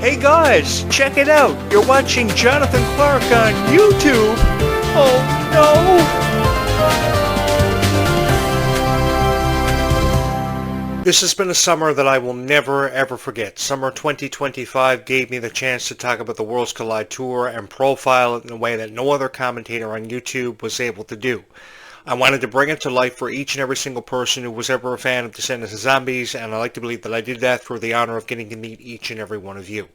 Hey guys, check it out. You're watching Jonathan Clarke on YouTube. Oh no! This has been a summer that I will never ever forget. Summer 2025 gave me the chance to talk about the Worlds Collide Tour and profile it in a way that no other commentator on YouTube was able to do. I wanted to bring it to life for each and every single person who was ever a fan of Descendants of Zombies, and I like to believe that I did that through the honor of getting to meet each and every one of you.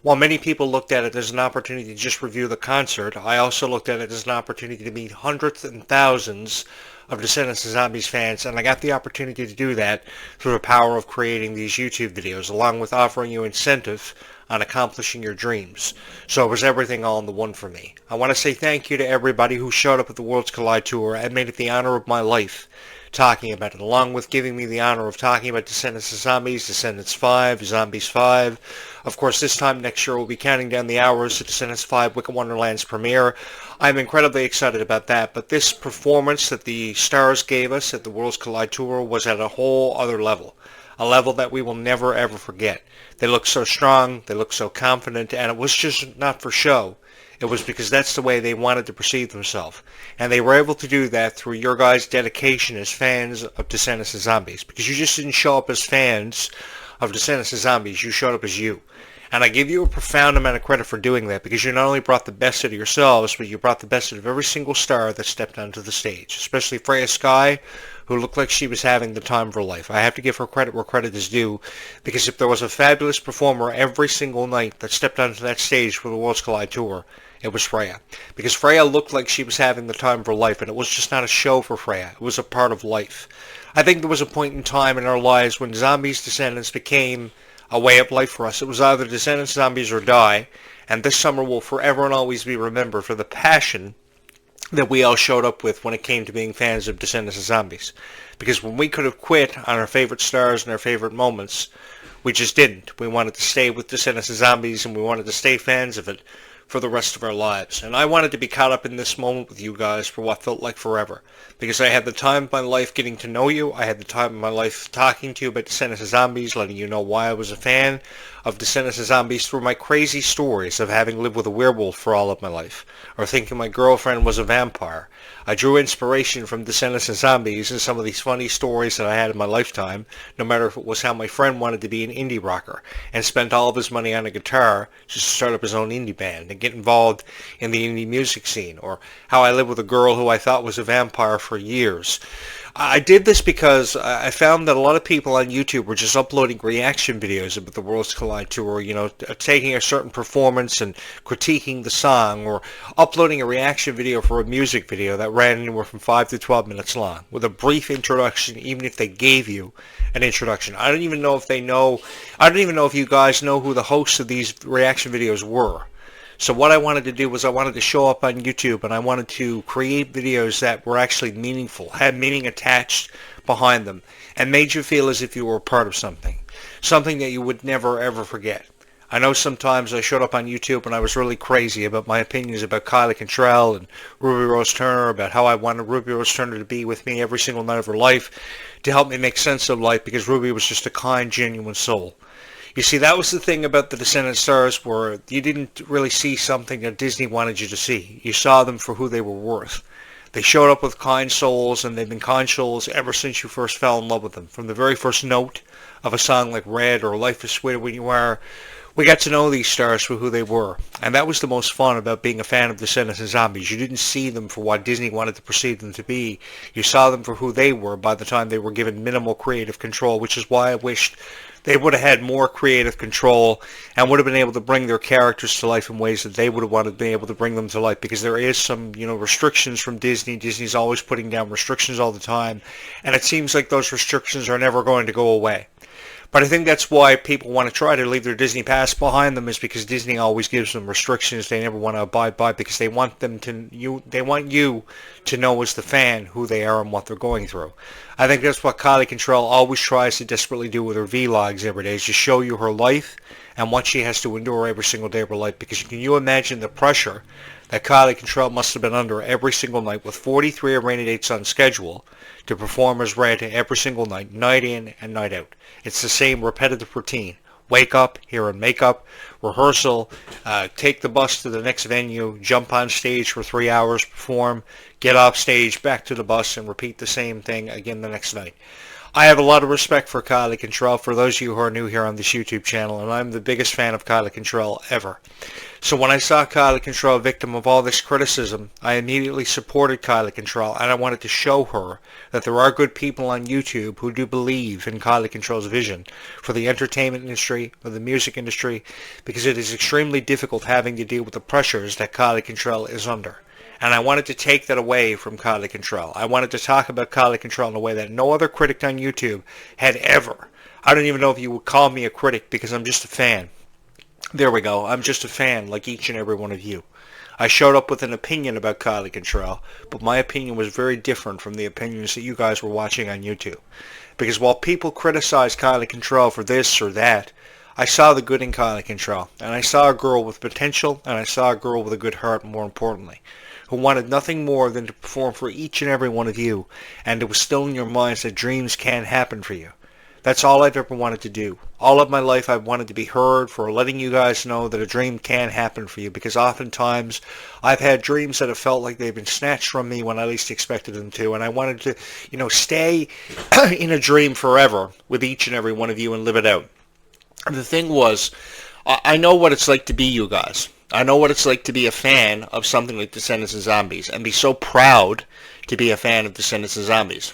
While many people looked at it as an opportunity to just review the concert, I also looked at it as an opportunity to meet hundreds and thousands of Descendants of Zombies fans, and I got the opportunity to do that through the power of creating these YouTube videos, along with offering you incentive on accomplishing your dreams. So it was everything all in the one for me. I want to say thank you to everybody who showed up at the Worlds Collide Tour and made it the honor of my life talking about it, along with giving me the honor of talking about Descendants of Zombies, Descendants 5, Zombies 5. Of course, this time next year we'll be counting down the hours to Descendants 5 Wicked Wonderland's premiere. I'm incredibly excited about that, but this performance that the stars gave us at the Worlds Collide Tour was at a whole other level. A level that we will never ever forget. They looked so strong, they looked so confident, and it was just not for show. It was because that's the way they wanted to perceive themselves. And they were able to do that through your guys' dedication as fans of Descendants of Zombies. Because you just didn't show up as fans of Descendants of Zombies, you showed up as you. And I give you a profound amount of credit for doing that, because you not only brought the best out of yourselves, but you brought the best out of every single star that stepped onto the stage. Especially Freya Sky, who looked like she was having the time of her life. I have to give her credit where credit is due, because if there was a fabulous performer every single night that stepped onto that stage for the Worlds Collide Tour, it was Freya. Because Freya looked like she was having the time of her life, and it was just not a show for Freya. It was a part of life. I think there was a point in time in our lives when Zombies Descendants became a way of life for us. It was either Descendants Zombies or die, and this summer will forever and always be remembered for the passion that we all showed up with when it came to being fans of Descendants of Zombies. Because when we could have quit on our favorite stars and our favorite moments, we just didn't. We wanted to stay with Descendants of Zombies, and we wanted to stay fans of it for the rest of our lives. And I wanted to be caught up in this moment with you guys for what felt like forever. Because I had the time of my life getting to know you. I had the time of my life talking to you about Descendants of Zombies, letting you know why I was a fan of Descendants of Zombies through my crazy stories of having lived with a werewolf for all of my life, or thinking my girlfriend was a vampire. I drew inspiration from Descendants of Zombies and some of these funny stories that I had in my lifetime, no matter if it was how my friend wanted to be an indie rocker and spent all of his money on a guitar just to start up his own indie band and get involved in the indie music scene, or how I lived with a girl who I thought was a vampire for years. I did this because I found that a lot of people on YouTube were just uploading reaction videos about the Worlds Collide Tour, taking a certain performance and critiquing the song, or uploading a reaction video for a music video that ran anywhere from 5 to 12 minutes long, with a brief introduction, even if they gave you an introduction. I don't even know if you guys know who the hosts of these reaction videos were. So what I wanted to do was I wanted to show up on YouTube, and I wanted to create videos that were actually meaningful, had meaning attached behind them, and made you feel as if you were a part of something that you would never ever forget. I know sometimes I showed up on YouTube and I was really crazy about my opinions about Kylie Cantrell and Ruby Rose Turner, about how I wanted Ruby Rose Turner to be with me every single night of her life to help me make sense of life, because Ruby was just a kind, genuine soul. You see, that was the thing about the Descendant stars, where you didn't really see something that Disney wanted you to see. You saw them for who they were worth. They showed up with kind souls, and they've been kind souls ever since you first fell in love with them. From the very first note of a song like Red or Life is Sweeter When You Are, we got to know these stars for who they were. And that was the most fun about being a fan of Descendants of Zombies. You didn't see them for what Disney wanted to perceive them to be. You saw them for who they were by the time they were given minimal creative control, which is why I wished they would have had more creative control and would have been able to bring their characters to life in ways that they would have wanted to be able to bring them to life, because there is some, restrictions from Disney. Disney's always putting down restrictions all the time, and it seems like those restrictions are never going to go away. But I think that's why people want to try to leave their Disney past behind them, is because Disney always gives them restrictions they never want to abide by, because they want you to know as the fan who they are and what they're going through. I think that's what Kylie Cantrell always tries to desperately do with her vlogs every day, is to show you her life and what she has to endure every single day of her life. Because can you imagine the pressure that Kylie Cantrell must have been under every single night, with 43 arena dates on schedule, to perform as Red every single night, night in and night out. It's the same repetitive routine. Wake up, hair and makeup, rehearsal, take the bus to the next venue, jump on stage for 3 hours, perform, get off stage, back to the bus, and repeat the same thing again the next night. I have a lot of respect for Kylie Cantrell, for those of you who are new here on this YouTube channel, and I'm the biggest fan of Kylie Cantrell ever. So when I saw Kylie Cantrell a victim of all this criticism, I immediately supported Kylie Cantrell, and I wanted to show her that there are good people on YouTube who do believe in Kylie Cantrell's vision for the entertainment industry, for the music industry, because it is extremely difficult having to deal with the pressures that Kylie Cantrell is under. And I wanted to take that away from Kylie Cantrell. I wanted to talk about Kylie Cantrell in a way that no other critic on YouTube had ever. I don't even know if you would call me a critic because I'm just a fan. There we go. I'm just a fan like each and every one of you. I showed up with an opinion about Kylie Cantrell, but my opinion was very different from the opinions that you guys were watching on YouTube. Because while people criticize Kylie Cantrell for this or that, I saw the good in Kylie Cantrell. And I saw a girl with potential, and I saw a girl with a good heart, more importantly, who wanted nothing more than to perform for each and every one of you, and to instill in your minds that dreams can happen for you. That's all I've ever wanted to do. All of my life I've wanted to be heard for letting you guys know that a dream can happen for you, because oftentimes I've had dreams that have felt like they've been snatched from me when I least expected them to, and I wanted to, stay in a dream forever with each and every one of you and live it out. The thing was, I know what it's like to be you guys. I know what it's like to be a fan of something like Descendants and Zombies, and be so proud to be a fan of Descendants and Zombies.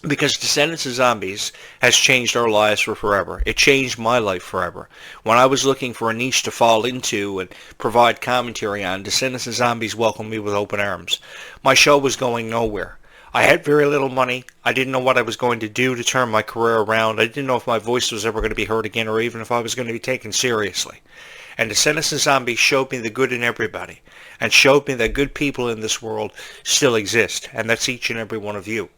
Because Descendants and Zombies has changed our lives for forever. It changed my life forever. When I was looking for a niche to fall into and provide commentary on, Descendants and Zombies welcomed me with open arms. My show was going nowhere. I had very little money. I didn't know what I was going to do to turn my career around. I didn't know if my voice was ever going to be heard again, or even if I was going to be taken seriously. And Descendants and Zombies showed me the good in everybody, and showed me that good people in this world still exist, and that's each and every one of you.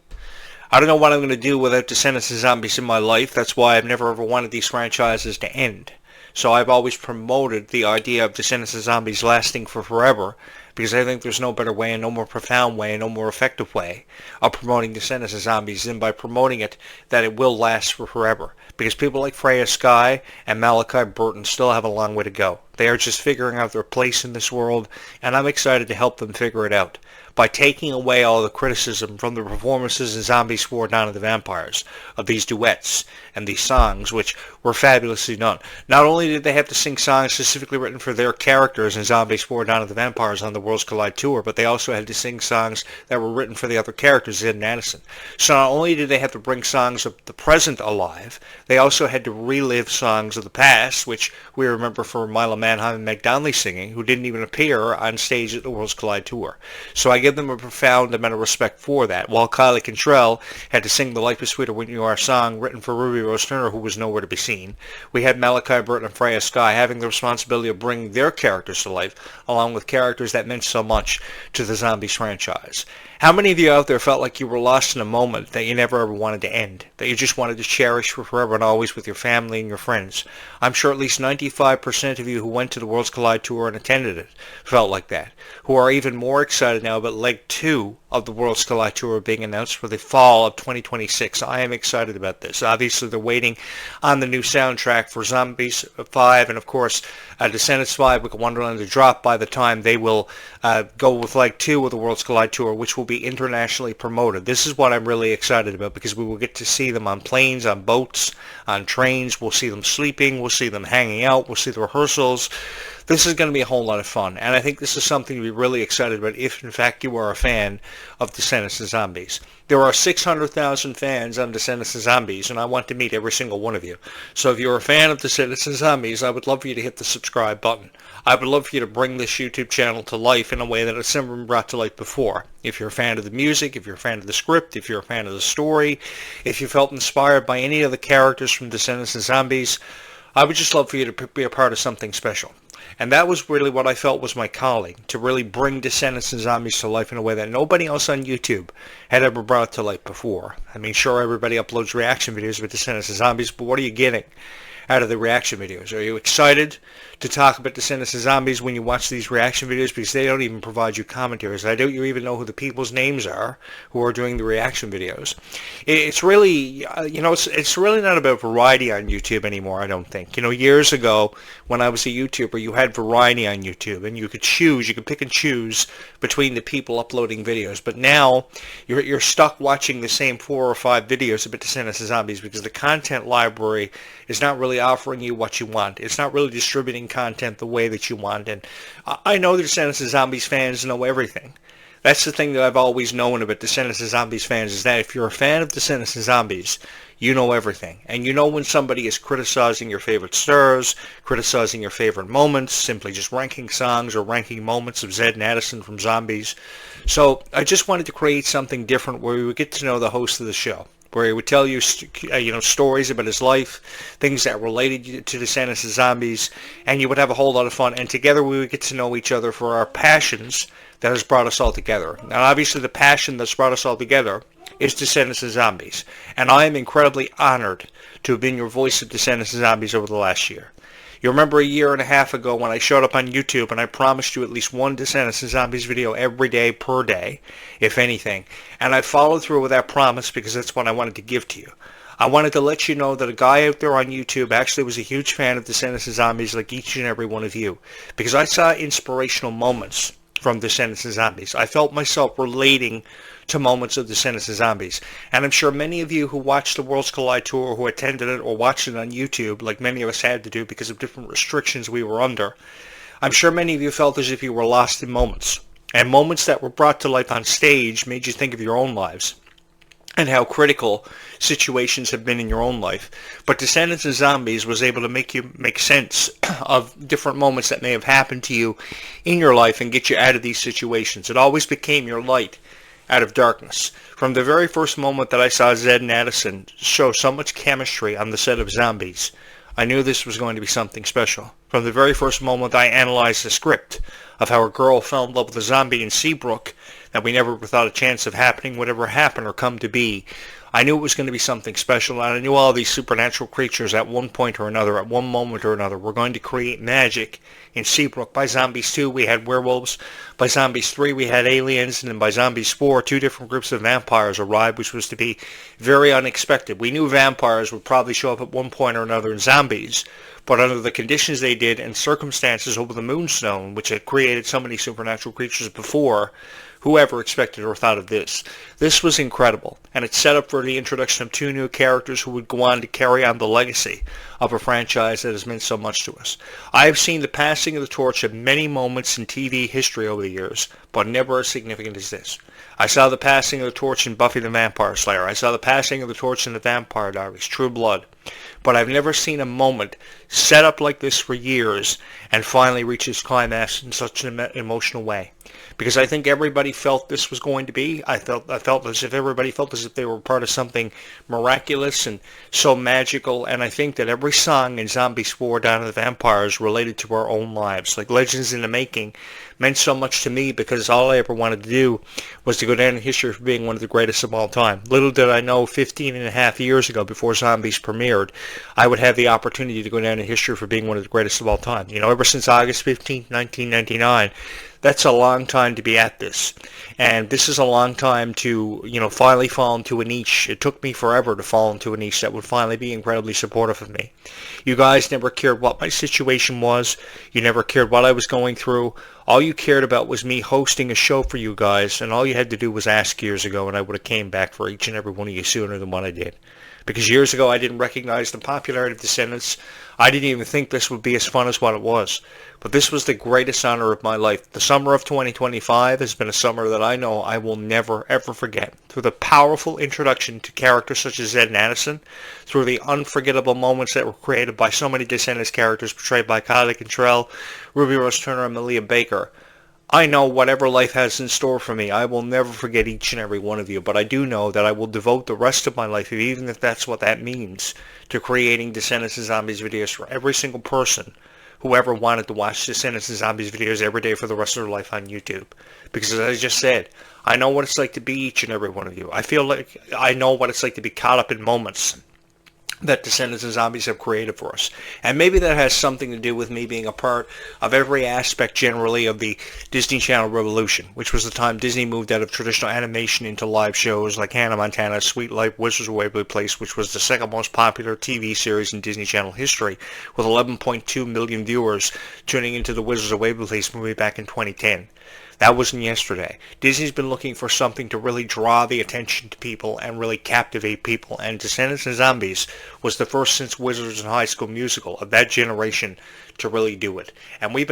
I don't know what I'm going to do without Descendants and Zombies in my life. That's why I've never ever wanted these franchises to end. So I've always promoted the idea of Descendants and Zombies lasting for forever, because I think there's no better way, and no more profound way, and no more effective way of promoting Descendants and Zombies than by promoting it that it will last for forever. Because people like Freya Skye and Malachi Burton still have a long way to go. They are just figuring out their place in this world, and I'm excited to help them figure it out by taking away all the criticism from the performances in Zombies Swore Down to the Vampires of these duets and these songs, which were fabulously done. Not only did they have to sing songs specifically written for their characters in Zombies Swore Down to the Vampires on the Worlds Collide tour, but they also had to sing songs that were written for the other characters in Addison. So not only did they have to bring songs of the present alive, they also had to relive songs of the past, which we remember for Mila Manheim and Meg Donnelly singing, who didn't even appear on stage at the Worlds Collide tour. So I give them a profound amount of respect for that, while Kylie Cantrell had to sing the Life is Sweeter When You Are song written for Ruby Rose Turner, who was nowhere to be seen. We had Malachi Burton and Freya Skye having the responsibility of bringing their characters to life, along with characters that meant so much to the Zombies franchise. How many of you out there felt like you were lost in a moment that you never ever wanted to end, that you just wanted to cherish for forever and always with your family and your friends? I'm sure at least 95% of you who went to the Worlds Collide tour and attended it felt like that, who are even more excited now about leg 2 of the Worlds Collide tour being announced for the fall of 2026. I am excited about this. Obviously, they're waiting on the new soundtrack for Zombies 5 and, of course, Descendants 5 with Wonderland to drop by the time they will go with leg 2 of the Worlds Collide tour, which will be internationally promoted. This is what I'm really excited about, because we will get to see them on planes, on boats, on trains. We'll see them sleeping. We'll see them hanging out. We'll see the rehearsals. This is going to be a whole lot of fun, and I think this is something to be really excited about if, in fact, you are a fan of Descendants and Zombies. There are 600,000 fans on Descendants and Zombies, and I want to meet every single one of you. So if you're a fan of Descendants and Zombies, I would love for you to hit the subscribe button. I would love for you to bring this YouTube channel to life in a way that it's never been brought to life before. If you're a fan of the music, if you're a fan of the script, if you're a fan of the story, if you felt inspired by any of the characters from Descendants and Zombies, I would just love for you to be a part of something special. And that was really what I felt was my calling, to really bring Descendants and Zombies to life in a way that nobody else on YouTube had ever brought it to life before. I mean, sure, everybody uploads reaction videos with Descendants and Zombies, but what are you getting? out of the reaction videos? Are you excited to talk about Descendants of Zombies when you watch these reaction videos? Because they don't even provide you commentaries. I doubt you even know who the people's names are who are doing the reaction videos. It's really, it's really not about variety on YouTube anymore, I don't think. Years ago, when I was a YouTuber, you had variety on YouTube, and you could pick and choose between the people uploading videos. But now, you're stuck watching the same 4 or 5 videos about Descendants of Zombies because the content library is not really offering you what you want. It's not really distributing content the way that you want. And I know the Descendants of Zombies fans know everything. That's the thing that I've always known about Descendants of Zombies fans, is that if you're a fan of Descendants of Zombies, you know everything. And you know when somebody is criticizing your favorite stars, criticizing your favorite moments, simply just ranking songs or ranking moments of Zed and Addison from Zombies. So I just wanted to create something different where we would get to know the host of the show, where he would tell you, stories about his life, things that related to Descendants of Zombies, and you would have a whole lot of fun. And together we would get to know each other for our passions that has brought us all together. Now, obviously, the passion that's brought us all together is Descendants of Zombies, and I am incredibly honored to have been your voice of Descendants of Zombies over the last year. You remember a year and a half ago when I showed up on YouTube and I promised you at least one Descendants of Zombies video every day per day, if anything. And I followed through with that promise because that's what I wanted to give to you. I wanted to let you know that a guy out there on YouTube actually was a huge fan of Descendants of Zombies like each and every one of you. Because I saw inspirational moments from Descendants of Zombies. I felt myself relating to moments of Descendants of Zombies. And I'm sure many of you who watched the Worlds Collide Tour, who attended it or watched it on YouTube, like many of us had to do because of different restrictions we were under, I'm sure many of you felt as if you were lost in moments. And moments that were brought to life on stage made you think of your own lives and how critical situations have been in your own life. But Descendants of Zombies was able to make you make sense of different moments that may have happened to you in your life and get you out of these situations. It always became your light out of darkness. From the very first moment that I saw Zed and Addison show so much chemistry on the set of Zombies, I knew this was going to be something special. From the very first moment I analyzed the script of how a girl fell in love with a zombie in Seabrook that we never thought a chance of happening would ever happen or come to be, I knew it was going to be something special, and I knew all these supernatural creatures at one point or another, at one moment or another, were going to create magic in Seabrook. By Zombies 2, we had werewolves. By Zombies 3, we had aliens. And then by Zombies 4, 2 different groups of vampires arrived, which was to be very unexpected. We knew vampires would probably show up at one point or another in Zombies, but under the conditions they did and circumstances over the Moonstone, which had created so many supernatural creatures before, whoever expected or thought of this. This was incredible, and it set up for the introduction of 2 new characters who would go on to carry on the legacy of a franchise that has meant so much to us. I have seen the passing of the torch at many moments in TV history over the years, but never as significant as this. I saw the passing of the torch in Buffy the Vampire Slayer. I saw the passing of the torch in The Vampire Diaries, True Blood. But I've never seen a moment set up like this for years and finally reach its climax in such an emotional way. Because I think everybody felt this was going to be. I felt as if everybody felt as if they were part of something miraculous and so magical. And I think that every song in Zombies 4 Down to the Vampires related to our own lives. Like Legends in the Making meant so much to me because all I ever wanted to do was to go down in history for being one of the greatest of all time. Little did I know 15 and a half years ago, before Zombies premiered, I would have the opportunity to go down in history for being one of the greatest of all time. Ever since August 15th, 1999, that's a long time to be at this. And this is a long time to, finally fall into a niche. It took me forever to fall into a niche that would finally be incredibly supportive of me. You guys never cared what my situation was. You never cared what I was going through. All you cared about was me hosting a show for you guys, and all you had to do was ask years ago, and I would have came back for each and every one of you sooner than what I did. Because years ago I didn't recognize the popularity of Descendants. I didn't even think this would be as fun as what it was. But this was the greatest honor of my life. The summer of 2025 has been a summer that I know I will never, ever forget. Through the powerful introduction to characters such as Zed and Addison, through the unforgettable moments that were created by so many Descendants characters portrayed by Kylie Cantrell, Ruby Rose Turner, and Malia Baker, I know whatever life has in store for me, I will never forget each and every one of you, but I do know that I will devote the rest of my life, even if that's what that means, to creating Descendants of Zombies videos for every single person who ever wanted to watch Descendants of Zombies videos every day for the rest of their life on YouTube. Because as I just said, I know what it's like to be each and every one of you. I feel like I know what it's like to be caught up in moments. that Descendants and Zombies have created for us. And maybe that has something to do with me being a part of every aspect generally of the Disney Channel revolution, which was the time Disney moved out of traditional animation into live shows like Hannah Montana, Sweet Life, Wizards of Waverly Place, which was the second most popular TV series in Disney Channel history, with 11.2 million viewers tuning into the Wizards of Waverly Place movie back in 2010. That wasn't yesterday. Disney's been looking for something to really draw the attention to people and really captivate people, and Descendants and Zombies was the first since Wizards and High School Musical of that generation to really do it. And we've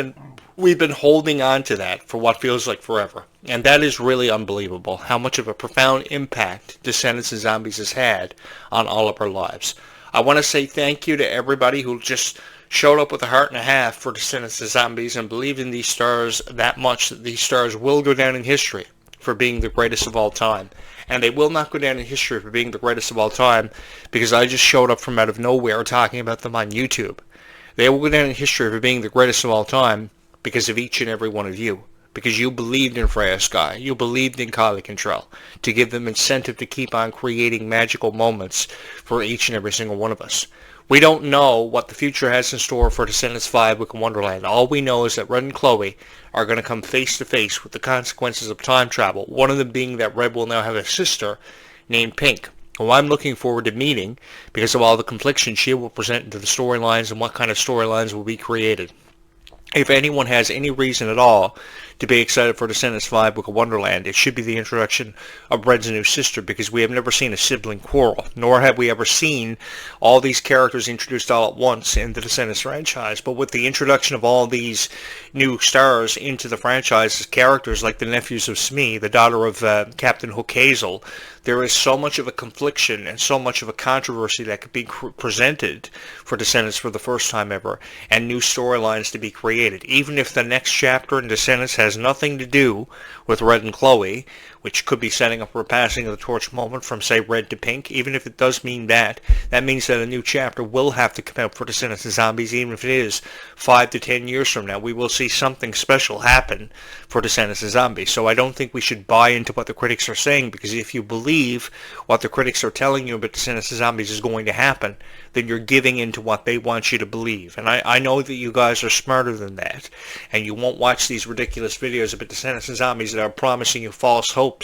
been holding on to that for what feels like forever. And that is really unbelievable, how much of a profound impact Descendants and Zombies has had on all of our lives. I want to say thank you to everybody who just showed up with a heart and a half for Descendants of Zombies and believed in these stars that much that these stars will go down in history for being the greatest of all time. And they will not go down in history for being the greatest of all time because I just showed up from out of nowhere talking about them on YouTube. They will go down in history for being the greatest of all time because of each and every one of you. Because you believed in Freya Sky, you believed in Clarke to give them incentive to keep on creating magical moments for each and every single one of us. We don't know what the future has in store for Descendants 5 with Wonderland. All we know is that Red and Chloe are going to come face to face with the consequences of time travel, one of them being that Red will now have a sister named Pink, who I'm looking forward to meeting because of all the confliction she will present into the storylines and what kind of storylines will be created. If anyone has any reason at all to be excited for Descendants 5 Book of Wonderland, it should be the introduction of Red's new sister, because we have never seen a sibling quarrel, nor have we ever seen all these characters introduced all at once in the Descendants franchise. But with the introduction of all these new stars into the franchise as characters like the nephews of Smee, the daughter of Captain Hook Hazel, there is so much of a confliction and so much of a controversy that could be presented for Descendants for the first time ever, and new storylines to be created. Even if the next chapter in Descendants has nothing to do with Red and Chloe, which could be setting up for a passing of the torch moment from, say, Red to Pink, even if it does mean that, that means that a new chapter will have to come out for Descendants and Zombies, even if it is 5 to 10 years from now. We will see something special happen for Descendants and Zombies. So I don't think we should buy into what the critics are saying, because if you believe what the critics are telling you about Descendants and Zombies is going to happen, then you're giving into what they want you to believe. And I know that you guys are smarter than that, and you won't watch these ridiculous videos about Descendants and Zombies that are promising you false hopes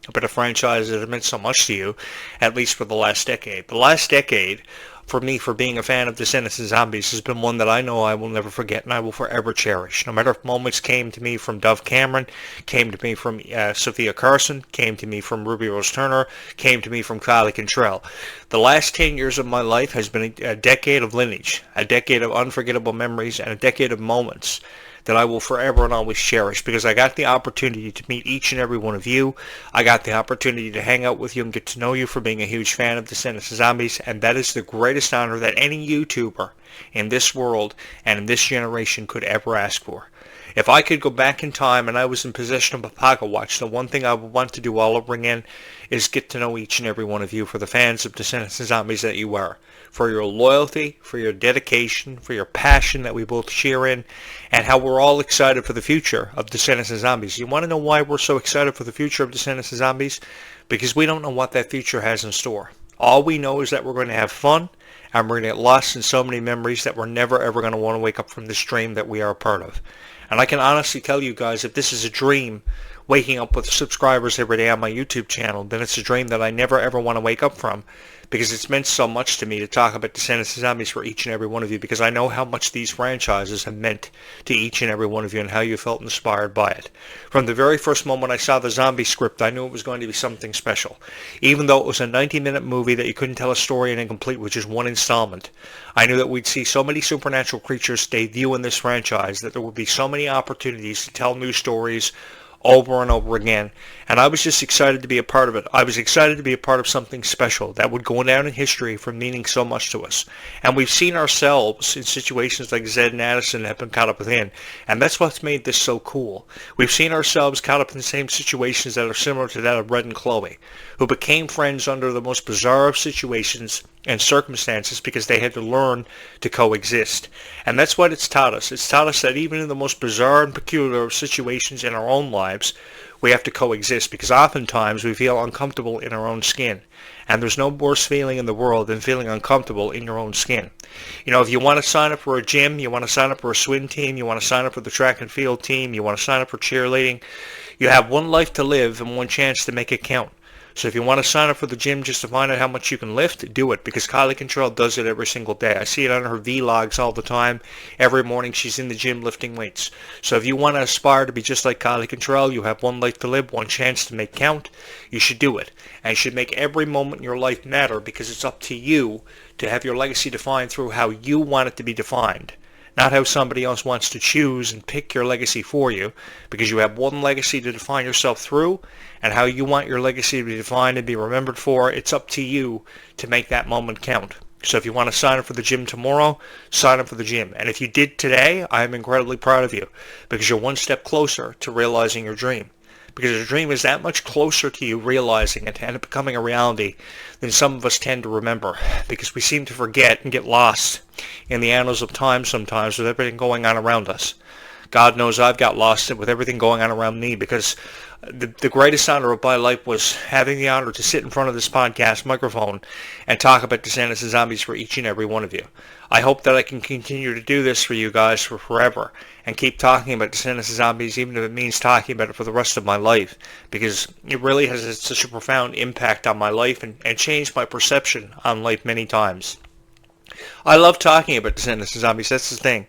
about a franchise that has meant so much to you, at least for the last decade. The last decade, for me, for being a fan of Descendants and Zombies, has been one that I know I will never forget and I will forever cherish. No matter if moments came to me from Dove Cameron, came to me from Sophia Carson, came to me from Ruby Rose Turner, came to me from Kylie Cantrell. The last 10 years of my life has been a decade of lineage, a decade of unforgettable memories, and a decade of moments that I will forever and always cherish, because I got the opportunity to meet each and every one of you. I got the opportunity to hang out with you and get to know you for being a huge fan of Descendants and Zombies, and that is the greatest honor that any YouTuber in this world and in this generation could ever ask for. If I could go back in time and I was in possession of a pocket watch, the one thing I would want to do all over again is get to know each and every one of you for the fans of Descendants and Zombies that you are, for your loyalty, for your dedication, for your passion that we both share in, and how we're all excited for the future of Descendants and Zombies. You want to know why we're so excited for the future of Descendants and Zombies? Because we don't know what that future has in store. All we know is that we're going to have fun, and we're going to get lost in so many memories that we're never ever going to want to wake up from this dream that we are a part of. And I can honestly tell you guys, if this is a dream, waking up with subscribers every day on my YouTube channel, then it's a dream that I never ever want to wake up from, because it's meant so much to me to talk about Descendants and Zombies for each and every one of you, because I know how much these franchises have meant to each and every one of you and how you felt inspired by it. From the very first moment I saw the zombie script, I knew it was going to be something special. Even though it was a 90-minute movie that you couldn't tell a story in incomplete with just one installment, I knew that we'd see so many supernatural creatures debut in this franchise that there would be so many opportunities to tell new stories over and over again, and I was just excited to be a part of it. I was excited to be a part of something special that would go down in history for meaning so much to us. And we've seen ourselves in situations like Zed and Addison that have been caught up within, and that's what's made this so cool. We've seen ourselves caught up in the same situations that are similar to that of Red and Chloe, who became friends under the most bizarre of situations and circumstances because they had to learn to coexist. And that's what it's taught us. It's taught us that even in the most bizarre and peculiar of situations in our own lives, we have to coexist, because oftentimes we feel uncomfortable in our own skin. And there's no worse feeling in the world than feeling uncomfortable in your own skin. You know, if you want to sign up for a gym, you want to sign up for a swim team, you want to sign up for the track and field team, you want to sign up for cheerleading, you have one life to live and one chance to make it count. So if you want to sign up for the gym just to find out how much you can lift, do it, because Kylie Control does it every single day. I see it on her vlogs all the time. Every morning she's in the gym lifting weights. So if you want to aspire to be just like Kylie Control, you have one life to live, one chance to make count, you should do it. And you should make every moment in your life matter, because it's up to you to have your legacy defined through how you want it to be defined. Not how somebody else wants to choose and pick your legacy for you, because you have one legacy to define yourself through, and how you want your legacy to be defined and be remembered for, it's up to you to make that moment count. So if you want to sign up for the gym tomorrow, sign up for the gym. And if you did today, I am incredibly proud of you, because you're one step closer to realizing your dream. Because your dream is that much closer to you realizing it and it becoming a reality than some of us tend to remember, because we seem to forget and get lost in the annals of time sometimes with everything going on around us. God knows I've got lost with everything going on around me, because the greatest honor of my life was having the honor to sit in front of this podcast microphone and talk about Descendants and Zombies for each and every one of you. I hope that I can continue to do this for you guys for forever and keep talking about Descendants and Zombies, even if it means talking about it for the rest of my life, because it really has such a profound impact on my life and changed my perception on life many times. I love talking about Descendants and Zombies, that's the thing.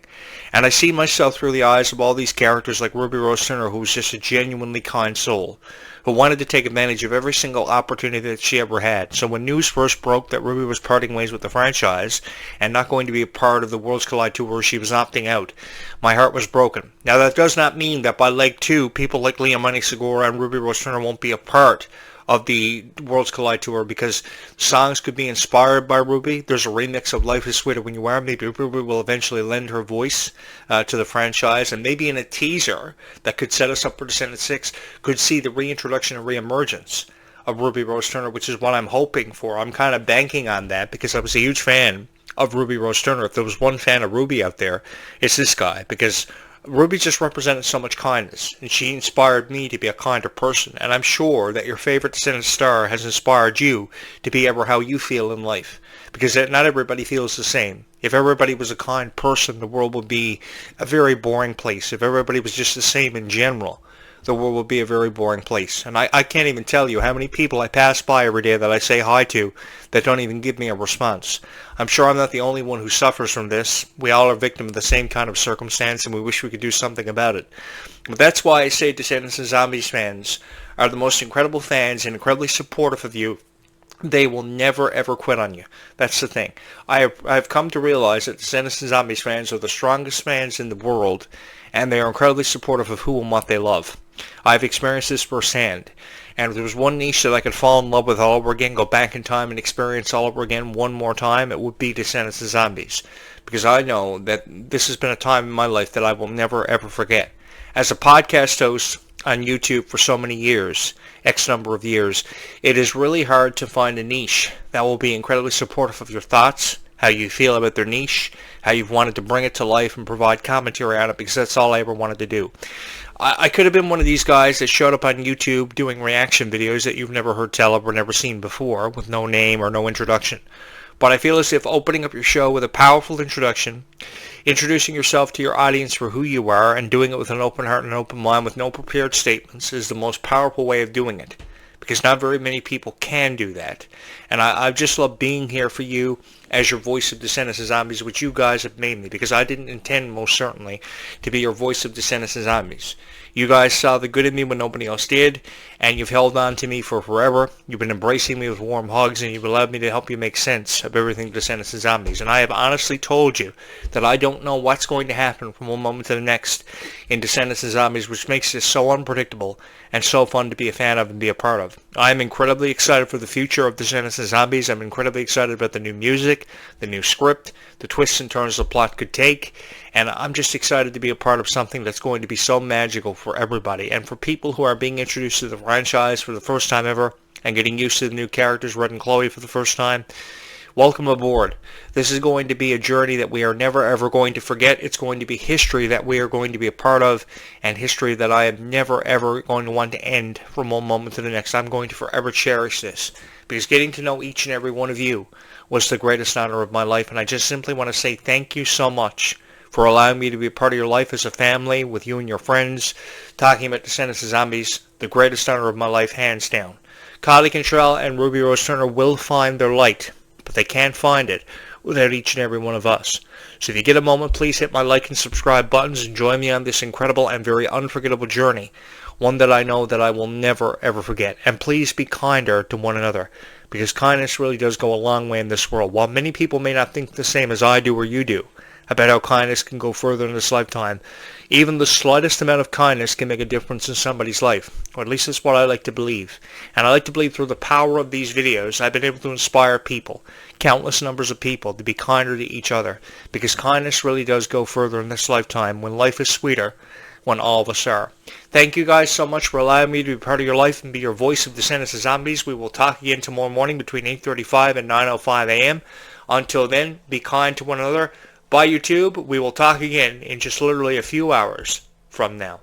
And I see myself through the eyes of all these characters like Ruby Rose Turner, who was just a genuinely kind soul, who wanted to take advantage of every single opportunity that she ever had. So when news first broke that Ruby was parting ways with the franchise and not going to be a part of the Worlds Collide Tour, she was opting out, my heart was broken. Now that does not mean that by leg 2, people like Liam Money Segura and Ruby Rose Turner won't be a part of the Worlds Collide Tour, because songs could be inspired by Ruby. There's a remix of Life is Sweeter When You Are. Maybe Ruby will eventually lend her voice to the franchise, and maybe in a teaser that could set us up for Descendants 6 could see the reintroduction and reemergence of Ruby Rose Turner, which is what I'm hoping for. I'm kind of banking on that, because I was a huge fan of Ruby Rose Turner. If there was one fan of Ruby out there, it's this guy, because Ruby just represented so much kindness, and she inspired me to be a kinder person, and I'm sure that your favorite Descendants star has inspired you to be ever how you feel in life, because not everybody feels the same. If everybody was a kind person, the world would be a very boring place. If everybody was just the same in general, the world would be a very boring place. And I can't even tell you how many people I pass by every day that I say hi to that don't even give me a response. I'm sure I'm not the only one who suffers from this. We all are victims of the same kind of circumstance, and we wish we could do something about it. But that's why I say Descendants and Zombies fans are the most incredible fans and incredibly supportive of you. They will never, ever quit on you. That's the thing. I've come to realize that Descendants and Zombies fans are the strongest fans in the world, and they are incredibly supportive of who and what they love. I've experienced this firsthand, and if there was one niche that I could fall in love with all over again, go back in time and experience all over again one more time, it would be Descendants and Zombies, because I know that this has been a time in my life that I will never, ever forget. As a podcast host on YouTube for so many years, X number of years, it is really hard to find a niche that will be incredibly supportive of your thoughts, how you feel about their niche, how you've wanted to bring it to life and provide commentary on it, because that's all I ever wanted to do. I could have been one of these guys that showed up on YouTube doing reaction videos that you've never heard tell of or never seen before, with no name or no introduction. But I feel as if opening up your show with a powerful introduction, introducing yourself to your audience for who you are, and doing it with an open heart and an open mind with no prepared statements is the most powerful way of doing it, because not very many people can do that. And I just love being here for you as your voice of Descendants and Zombies, which you guys have made me, because I didn't intend, most certainly, to be your voice of Descendants and Zombies. You guys saw the good in me when nobody else did, and you've held on to me for forever. You've been embracing me with warm hugs, and you've allowed me to help you make sense of everything Descendants and Zombies. And I have honestly told you that I don't know what's going to happen from one moment to the next in Descendants and Zombies, which makes this so unpredictable and so fun to be a fan of and be a part of. I am incredibly excited for the future of Descendants and Zombies. I'm incredibly excited about the new music, the new script, the twists and turns the plot could take, and I'm just excited to be a part of something that's going to be so magical for everybody. And for people who are being introduced to the franchise for the first time ever and getting used to the new characters, Red and Chloe, for the first time, welcome aboard. This is going to be a journey that we are never ever going to forget. It's going to be history that we are going to be a part of, and history that I am never ever going to want to end from one moment to the next. I'm going to forever cherish this, because getting to know each and every one of you was the greatest honor of my life, and I just simply want to say thank you so much for allowing me to be a part of your life as a family, with you and your friends, talking about Descendants of Zombies, the greatest honor of my life, hands down. Kylie Cantrell and Ruby Rose Turner will find their light, but they can't find it without each and every one of us. So if you get a moment, please hit my like and subscribe buttons and join me on this incredible and very unforgettable journey, one that I know that I will never ever forget. And please be kinder to one another, because kindness really does go a long way in this world. While many people may not think the same as I do or you do about how kindness can go further in this lifetime, even the slightest amount of kindness can make a difference in somebody's life. Or at least that's what I like to believe. And I like to believe through the power of these videos, I've been able to inspire people, countless numbers of people, to be kinder to each other. Because kindness really does go further in this lifetime, when life is sweeter, when all of us are. Thank you guys so much for allowing me to be part of your life and be your voice of Descendants of Zombies. We will talk again tomorrow morning between 8:35 and 9:05 a.m. Until then, be kind to one another. Bye, YouTube. We will talk again in just literally a few hours from now.